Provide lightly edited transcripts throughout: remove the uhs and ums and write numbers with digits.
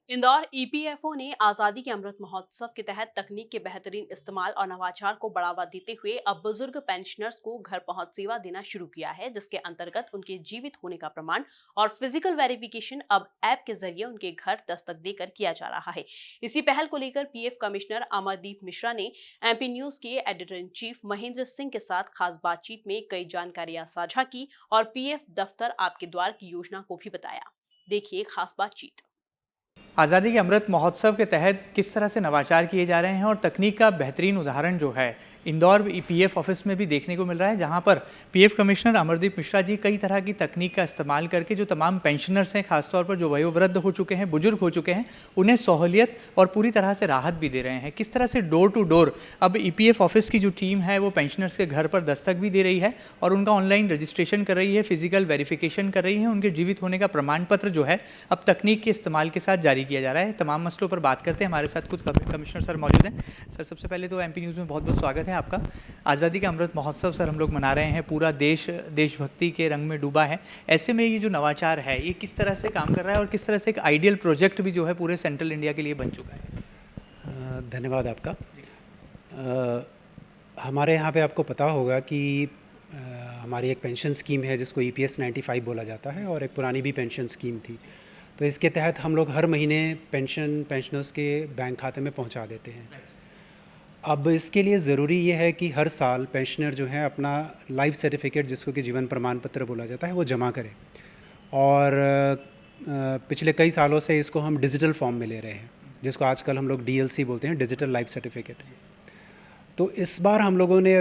Indore EPFO ने आजादी के अमृत महोत्सव के तहत तकनीक के बेहतरीन इस्तेमाल और नवाचार को बढ़ावा देते हुए अब बुजुर्ग पेंशनर्स को घर पहुंच सेवा देना शुरू किया है, जिसके अंतर्गत उनके जीवित होने का प्रमाण और फिजिकल वेरिफिकेशन अब ऐप के जरिए उनके घर दस्तक देकर किया जा रहा है। इसी पहल को लेकर पीएफ कमिश्नर अमरदीप मिश्रा ने एमपी न्यूज के editor in chief Mahendra Singh के साथ खास बातचीत में कई जानकारियां साझा की और पीएफ दफ्तर आपके द्वार की योजना को भी बताया। देखिए खास बातचीत। आज़ादी के अमृत महोत्सव के तहत किस तरह से नवाचार किए जा रहे हैं और तकनीक का बेहतरीन उदाहरण जो है इंदौर पीएफ ऑफिस में भी देखने को मिल रहा है, जहां पर पीएफ कमिश्नर अमरदीप मिश्रा जी कई तरह की तकनीक का इस्तेमाल करके जो तमाम पेंशनर्स हैं, खासतौर पर जो वयोवृद्ध हो चुके हैं, बुजुर्ग हो चुके हैं, उन्हें सहूलियत और पूरी तरह से राहत भी दे रहे हैं। किस तरह से डोर टू डोर अब ईपीएफ ऑफिस की जो टीम है वो पेंशनर्स के घर पर दस्तक भी दे रही है और उनका ऑनलाइन रजिस्ट्रेशन कर रही है, फिजिकल वेरिफिकेशन कर रही है, उनके जीवित होने का प्रमाण पत्र जो है अब तकनीक के इस्तेमाल के साथ जारी किया जा रहा है। तमाम मसलों पर बात करते हैं, हमारे साथ खुद कमिश्नर सर मौजूद हैं। सर, सबसे पहले तो एमपी न्यूज़ में बहुत बहुत स्वागत है आपका। आज़ादी का अमृत महोत्सव सर हम लोग मना रहे हैं, पूरा देश देशभक्ति के रंग में डूबा है। ऐसे में ये जो नवाचार है ये किस तरह से काम कर रहा है और किस तरह से एक आइडियल प्रोजेक्ट भी जो है पूरे सेंट्रल इंडिया के लिए बन चुका है? धन्यवाद आपका। हमारे यहाँ पे आपको पता होगा कि हमारी एक पेंशन स्कीम है जिसको ईपीएस 95 बोला जाता है और एक पुरानी भी पेंशन स्कीम थी। तो इसके तहत हम लोग हर महीने पेंशनर्स के बैंक खाते में पहुँचा देते हैं। अब इसके लिए ज़रूरी ये है कि हर साल पेंशनर जो है अपना लाइफ सर्टिफिकेट, जिसको कि जीवन प्रमाण पत्र बोला जाता है, वो जमा करें। और पिछले कई सालों से इसको हम डिजिटल फॉर्म में ले रहे हैं, जिसको आजकल हम लोग डीएलसी बोलते हैं, डिजिटल लाइफ सर्टिफिकेट। तो इस बार हम लोगों ने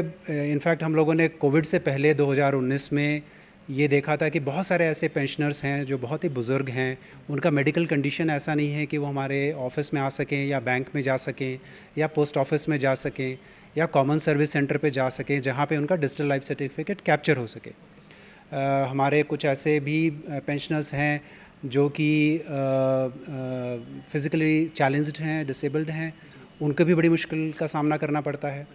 इनफैक्ट हम लोगों ने कोविड से पहले 2019 में ये देखा था कि बहुत सारे ऐसे पेंशनर्स हैं जो बहुत ही बुज़ुर्ग हैं, उनका मेडिकल कंडीशन ऐसा नहीं है कि वो हमारे ऑफिस में आ सकें या बैंक में जा सकें या पोस्ट ऑफिस में जा सकें या कॉमन सर्विस सेंटर पे जा सकें, जहाँ पे उनका डिजिटल लाइफ सर्टिफिकेट कैप्चर हो सके। हमारे कुछ ऐसे भी पेंशनर्स हैं जो कि फ़िज़िकली चैलेंज्ड हैं, डिसेबल्ड हैं, उनको भी बड़ी मुश्किल का सामना करना पड़ता है।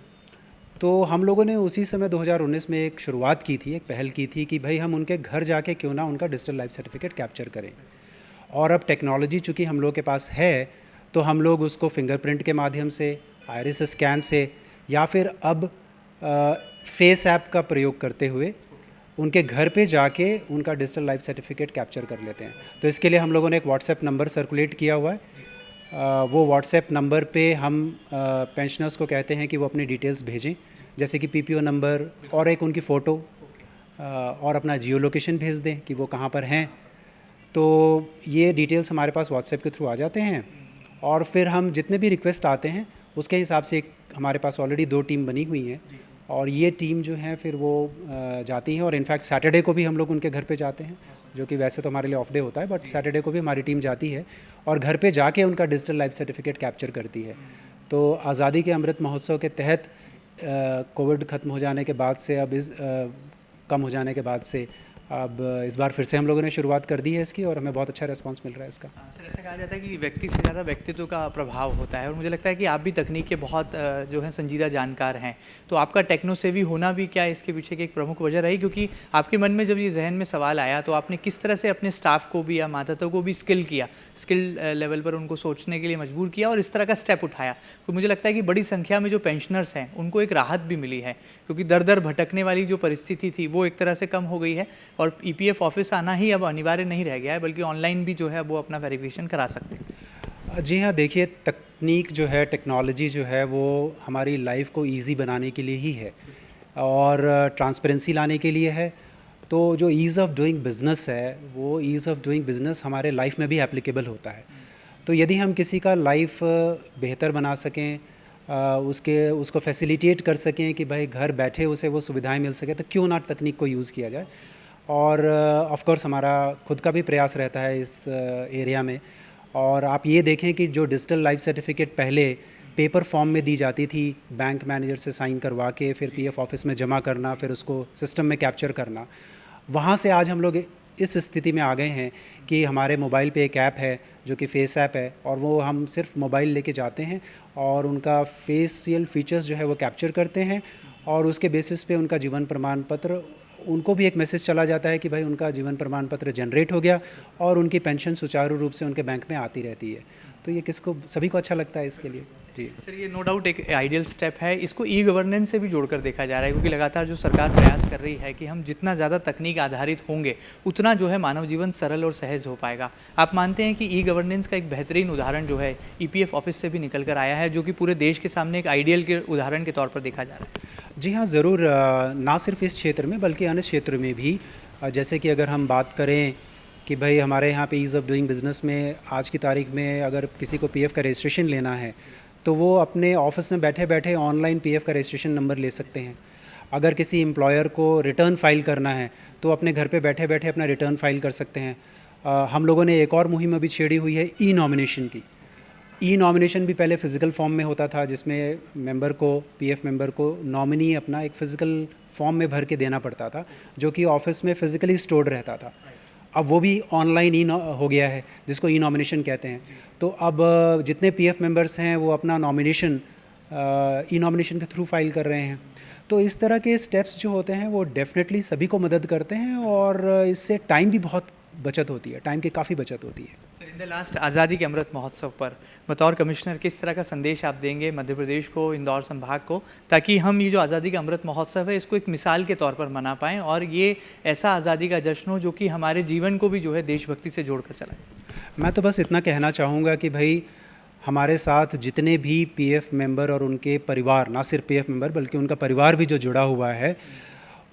तो हम लोगों ने उसी समय 2019 में एक शुरुआत की थी, एक पहल की थी कि भाई हम उनके घर जाके क्यों ना उनका डिजिटल लाइफ सर्टिफिकेट कैप्चर करें। और अब टेक्नोलॉजी चूँकि हम लोग के पास है, तो हम लोग उसको फिंगरप्रिंट के माध्यम से, आइरिस स्कैन से, या फिर अब फेस ऐप का प्रयोग करते हुए उनके घर पे जाके उनका डिजिटल लाइफ सर्टिफिकेट कैप्चर कर लेते हैं। तो इसके लिए हम लोगों ने एक व्हाट्सएप नंबर सर्कुलेट किया हुआ है। वो व्हाट्सएप नंबर पे हम पेंशनर्स को कहते हैं कि वो अपनी डिटेल्स भेजें, जैसे कि पीपीओ नंबर और एक उनकी फ़ोटो और अपना जियो लोकेशन भेज दें कि वो कहाँ पर हैं। तो ये डिटेल्स हमारे पास व्हाट्सएप के थ्रू आ जाते हैं और फिर हम जितने भी रिक्वेस्ट आते हैं उसके हिसाब से एक हमारे पास ऑलरेडी 2 टीम बनी हुई हैं और ये टीम जो है फिर वो जाती है और इनफैक्ट सैटरडे को भी हम लोग उनके घर पे जाते हैं, जो कि वैसे तो हमारे लिए ऑफ डे होता है, बट सैटरडे को भी हमारी टीम जाती है और घर पे जाके उनका डिजिटल लाइफ सर्टिफिकेट कैप्चर करती है। तो आज़ादी के अमृत महोत्सव के तहत कोविड ख़त्म हो जाने के बाद से कम हो जाने के बाद से अब इस बार फिर से हम लोगों ने शुरुआत कर दी है इसकी और हमें बहुत अच्छा रिस्पांस मिल रहा है इसका। सर, ऐसा कहा जाता है कि व्यक्ति से ज़्यादा व्यक्तित्व का प्रभाव होता है और मुझे लगता है कि आप भी तकनीक के बहुत जो है संजीदा जानकार हैं, तो आपका टेक्नो सेवी होना भी क्या इसके पीछे की एक प्रमुख वजह रही? क्योंकि आपके मन में जब ये जहन में सवाल आया तो आपने किस तरह से अपने स्टाफ को भी या माताओं को भी स्किल लेवल पर उनको सोचने के लिए मजबूर किया और इस तरह का स्टेप उठाया? तो मुझे लगता है कि बड़ी संख्या में जो पेंशनर्स हैं उनको एक राहत भी मिली है, क्योंकि दर दर भटकने वाली जो परिस्थिति थी वो एक तरह से कम हो गई है और ईपीएफ ऑफिस आना ही अब अनिवार्य नहीं रह गया है, बल्कि ऑनलाइन भी जो है वो अपना वेरिफिकेशन करा सकते हैं। जी हाँ, देखिए, तकनीक जो है, टेक्नोलॉजी जो है, वो हमारी लाइफ को इजी बनाने के लिए ही है और ट्रांसपेरेंसी लाने के लिए है। तो जो ईज़ ऑफ डूइंग बिज़नेस है, वो ईज़ ऑफ डूइंग बिज़नेस हमारे लाइफ में भी एप्लीकेबल होता है। तो यदि हम किसी का लाइफ बेहतर बना सकें, उसको फैसिलिटेट कर सकें कि भाई घर बैठे उसे वो सुविधाएं मिल सके, तो क्यों ना तकनीक को यूज़ किया जाए। और ऑफ़ कोर्स हमारा खुद का भी प्रयास रहता है इस एरिया में। और आप ये देखें कि जो डिजिटल लाइफ सर्टिफिकेट पहले पेपर फॉर्म में दी जाती थी, बैंक मैनेजर से साइन करवा के फिर पीएफ ऑफिस में जमा करना, फिर उसको सिस्टम में कैप्चर करना, वहाँ से आज हम लोग इस स्थिति में आ गए हैं कि हमारे मोबाइल पे एक ऐप है जो कि फेस ऐप है और वो हम सिर्फ मोबाइल लेके जाते हैं और उनका फेशियल फीचर्स जो है वो कैप्चर करते हैं और उसके बेसिस पे उनका जीवन प्रमाण पत्र उनको भी एक मैसेज चला जाता है कि भाई उनका जीवन प्रमाण पत्र जनरेट हो गया और उनकी पेंशन सुचारू रूप से उनके बैंक में आती रहती है। तो ये किसको, सभी को अच्छा लगता है इसके लिए। जी सर, ये नो डाउट एक आइडियल स्टेप है। इसको ई गवर्नेंस से भी जोड़कर देखा जा रहा है, क्योंकि लगातार जो सरकार प्रयास कर रही है कि हम जितना ज़्यादा तकनीक आधारित होंगे उतना जो है मानव जीवन सरल और सहज हो पाएगा। आप मानते हैं कि ई गवर्नेंस का एक बेहतरीन उदाहरण जो है ईपीएफ ऑफिस से भी निकल कर आया है, जो कि पूरे देश के सामने एक आइडियल के उदाहरण के तौर पर देखा जा रहा है? जी हाँ, ज़रूर। ना सिर्फ इस क्षेत्र में बल्कि अन्य क्षेत्र में भी, जैसे कि अगर हम बात करें कि भाई हमारे यहाँ पे ईज़ ऑफ डूइंग बिज़नेस में आज की तारीख में अगर किसी को पीएफ का रजिस्ट्रेशन लेना है तो वो अपने ऑफिस में बैठे बैठे ऑनलाइन पीएफ का रजिस्ट्रेशन नंबर ले सकते हैं। अगर किसी एम्प्लॉयर को रिटर्न फाइल करना है तो अपने घर पे बैठे बैठे अपना रिटर्न फाइल कर सकते हैं। हम लोगों ने एक और मुहिम अभी छेड़ी हुई है ई नॉमिनेशन की। ई नॉमिनेशन भी पहले फ़िज़िकल फॉर्म में होता था, जिसमें मेंबर को, पीएफ मेंबर को नॉमिनी अपना एक फ़िज़िकल फॉर्म में भर के देना पड़ता था, जो कि ऑफिस में फ़िज़िकली स्टोर्ड रहता था। अब वो भी ऑनलाइन हो गया है, जिसको ई नॉमिनेशन कहते हैं। तो अब जितने पीएफ मेंबर्स हैं वो अपना नॉमिनेशन ई नॉमिनेशन के थ्रू फाइल कर रहे हैं। तो इस तरह के स्टेप्स जो होते हैं वो डेफिनेटली सभी को मदद करते हैं और इससे टाइम भी बहुत बचत होती है, टाइम की काफ़ी बचत होती है। इन द लास्ट आज़ादी के अमृत महोत्सव पर बतौर कमिश्नर किस तरह का संदेश आप देंगे मध्य प्रदेश को, इंदौर संभाग को, ताकि हम ये जो आज़ादी का अमृत महोत्सव है इसको एक मिसाल के तौर पर मना पाएँ और ये ऐसा आज़ादी का जश्न हो जो कि हमारे जीवन को भी जो है देशभक्ति से जोड़ कर चलाए? मैं तो बस इतना कहना चाहूँगा कि भाई हमारे साथ जितने भी पीएफ मेंबर और उनके परिवार, ना सिर्फ पीएफ मेंबर बल्कि उनका परिवार भी जो जुड़ा हुआ है,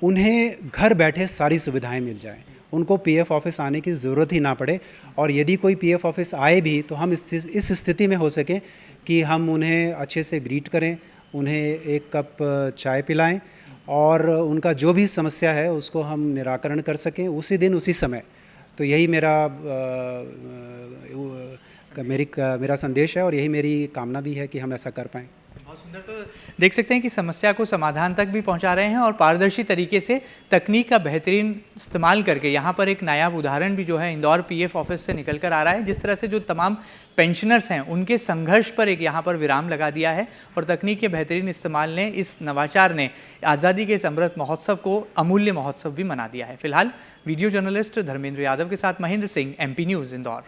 उन्हें घर बैठे सारी सुविधाएं मिल जाएं, उनको पीएफ ऑफिस आने की ज़रूरत ही ना पड़े। और यदि कोई पीएफ ऑफिस आए भी तो हम इस स्थिति में हो सके कि हम उन्हें अच्छे से ग्रीट करें, उन्हें एक कप चाय पिलाएं और उनका जो भी समस्या है उसको हम निराकरण कर सकें उसी दिन उसी समय। तो यही मेरा संदेश है और यही मेरी कामना भी है कि हम ऐसा कर पाएँ। बहुत सुंदर। तो देख सकते हैं कि समस्या को समाधान तक भी पहुंचा रहे हैं और पारदर्शी तरीके से तकनीक का बेहतरीन इस्तेमाल करके यहाँ पर एक नायाब उदाहरण भी जो है इंदौर पीएफ ऑफिस से निकल कर आ रहा है, जिस तरह से जो तमाम पेंशनर्स हैं उनके संघर्ष पर एक यहाँ पर विराम लगा दिया है और तकनीक के बेहतरीन इस्तेमाल ने, इस नवाचार ने आज़ादी के इस अमृत महोत्सव को अमूल्य महोत्सव भी बना दिया है। फिलहाल वीडियो जर्नलिस्ट धर्मेंद्र यादव के साथ महेंद्र सिंह, MP न्यूज़, इंदौर।